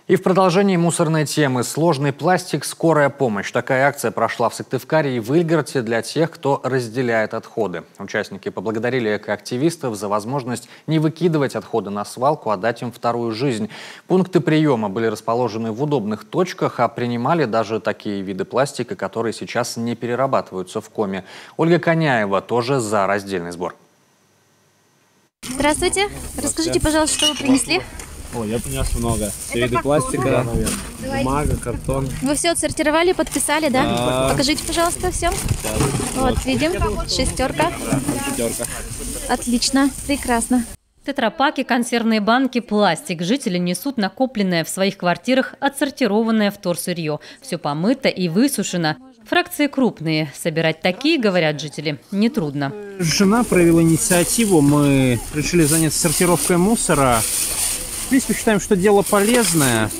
И в продолжении мусорной темы «Сложный пластик. Скорая помощь». Такая акция прошла в Сыктывкаре и Выльгороде для тех, кто разделяет отходы. Участники поблагодарили экоактивистов за возможность не выкидывать отходы на свалку, а дать им вторую жизнь. Пункты приема были расположены в удобных точках, а принимали даже такие виды пластика, которые сейчас не перерабатываются в коме. Ольга Коняева тоже за раздельный сбор. Здравствуйте. Расскажите, пожалуйста, что вы принесли? Ой, я принес много. Все виды пластика, бумага, картон. Вы все отсортировали, подписали, да? Покажите, пожалуйста, всем. Вот, видим. Шестерка. Отлично, прекрасно. Тетрапаки, консервные банки, пластик. Жители несут накопленное в своих квартирах отсортированное вторсырье. Все помыто и высушено. Фракции крупные. Собирать такие, говорят жители, нетрудно. Жена проявила инициативу. Мы решили заняться сортировкой мусора. В принципе, считаем, что дело полезное.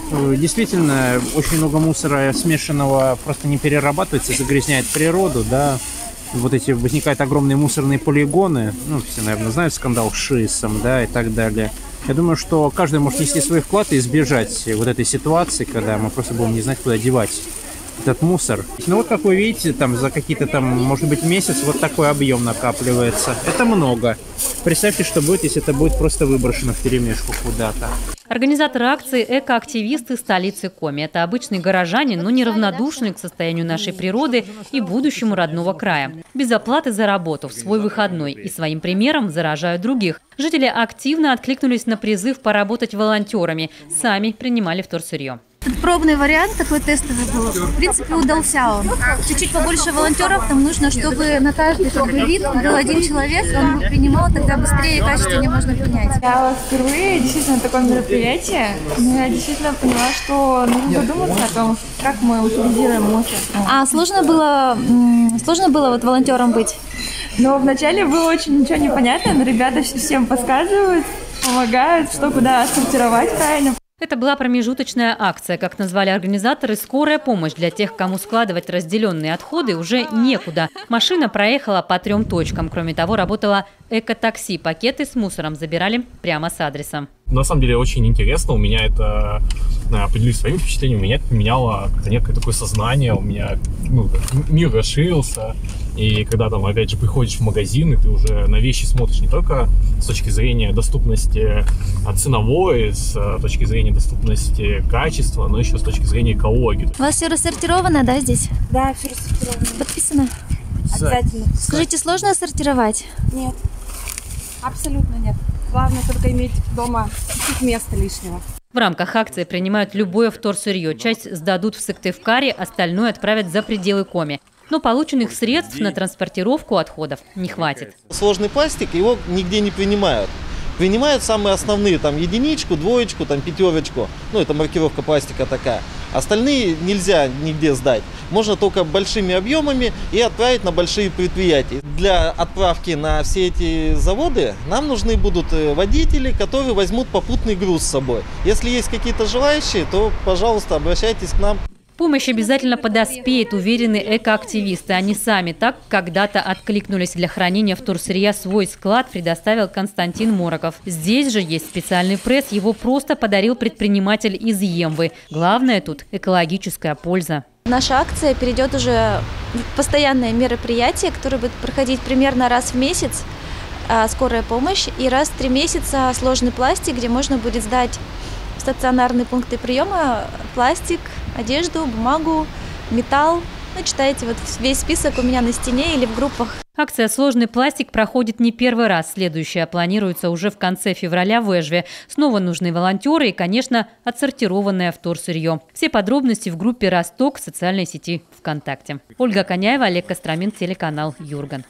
Действительно, очень много мусора смешанного просто не перерабатывается, загрязняет природу, да. Вот эти возникают огромные мусорные полигоны. Ну, все, наверное, знают скандал с ШИСом, да, и так далее. Я думаю, что каждый может нести свой вклад и избежать вот этой ситуации, когда мы просто будем не знать, куда девать этот мусор. Ну вот, как вы видите, там за какие-то там, может быть, месяц вот такой объем накапливается. Это много. Представьте, что будет, если это будет просто выброшено вперемешку куда-то. Организаторы акции – экоактивисты столицы Коми. Это обычные горожане, но неравнодушные к состоянию нашей природы и будущему родного края. Без оплаты за работу, в свой выходной и своим примером заражают других. Жители активно откликнулись на призыв поработать волонтерами. Сами принимали вторсырье. Пробный вариант, такой тестовый был. В принципе, удался он. Чуть-чуть побольше волонтеров, нам нужно, чтобы на каждый вид был один человек, он принимал, тогда быстрее и качественнее можно принять. Я впервые действительно такое мероприятие, но я действительно поняла, что нужно задуматься о том, как мы утилизируем мусор. А сложно было вот волонтером быть? Но вначале было очень ничего не понятно, но ребята всем подсказывают, помогают, что куда сортировать правильно. Это была промежуточная акция, как назвали организаторы, скорая помощь для тех, кому складывать разделенные отходы уже некуда. Машина проехала по 3 точкам. Кроме того, работало экотакси. Пакеты с мусором забирали прямо с адресом. На самом деле очень интересно. У меня это, поделюсь своими впечатлениями, меня это поменяло некое такое сознание. У меня мир расширился. И когда там, опять же, приходишь в магазин, и ты уже на вещи смотришь не только с точки зрения доступности ценовой, с точки зрения доступности качества, но еще с точки зрения экологии. У вас все рассортировано, да, здесь? Да, все рассортировано. Подписано? Обязательно. Скажите, сложно сортировать? Нет, абсолютно нет. Главное только иметь дома чуть места лишнего. В рамках акции принимают любое вторсырье. Часть сдадут в Сыктывкаре, остальное отправят за пределы Коми. Но полученных средств на транспортировку отходов не хватит. Сложный пластик, его нигде не принимают. Принимают самые основные, там, единичку, двоечку, там, пятерочку. Ну, это маркировка пластика такая. Остальные нельзя нигде сдать. Можно только большими объемами и отправить на большие предприятия. Для отправки на все эти заводы нам нужны будут водители, которые возьмут попутный груз с собой. Если есть какие-то желающие, то, пожалуйста, обращайтесь к нам. Помощь обязательно подоспеет, уверены экоактивисты. Они сами так когда-то откликнулись. Для хранения вторсырья свой склад предоставил Константин Мороков. Здесь же есть специальный пресс. Его просто подарил предприниматель из Емвы. Главное тут – экологическая польза. Наша акция перейдет уже в постоянное мероприятие, которое будет проходить примерно раз в месяц. Скорая помощь. И раз в 3 месяца сложный пластик, где можно будет сдать в стационарные пункты приема пластик, одежду, бумагу, металл. Ну, читайте вот весь список у меня на стене или в группах. Акция «Сложный пластик» проходит не первый раз. Следующая планируется уже в конце февраля в Эжве. Снова нужны волонтеры и, конечно, отсортированное вторсырье. Все подробности в группе «Росток» в социальной сети ВКонтакте. Ольга Коняева, Олег Костромин, телеканал Юрган.